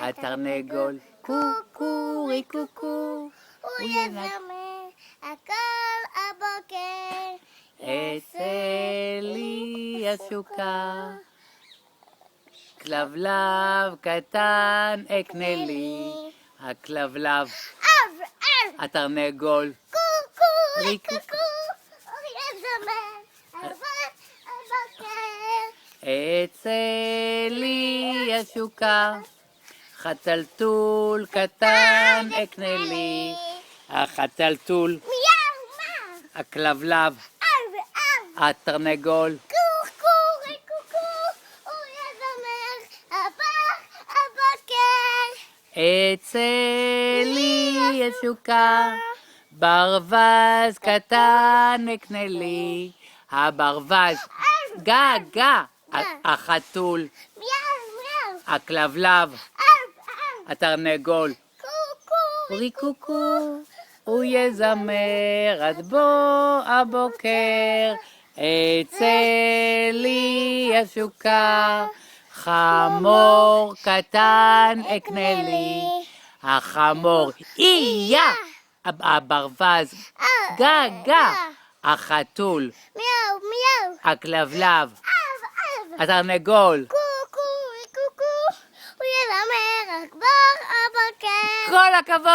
התרנגול, קוקורי קוקו, הוא יזמר הכל הבוקר. אצלי הסוכה, כלבלב קטן אקנה לי, הכלבלב, התרנגול, קוקורי קוקו, הוא יזמר הכל הבוקר. אצלי הסוכה, חתלתול קטן אקנה לי, החתלתול, מיהו מה? הכלבלב, התרנגול, קוקורי קוקו, הוא יזמר הבוקר. אצלי הסוכה, ברווז קטן אקנה לי, הברווז, גה, החתול, מיהו הכלבלב, התרנגול, קוקורי קוקו, הוא יזמר עד בוא הבוקר. אצלי הסוכה, חמור קטן אקנה לי, החמור, איה, הברווז, גה, החתול, מיהו הכלבלב, התרנגול, קוקורי קוקו, הוא יזמר רק הבוקר. כל הכבוד!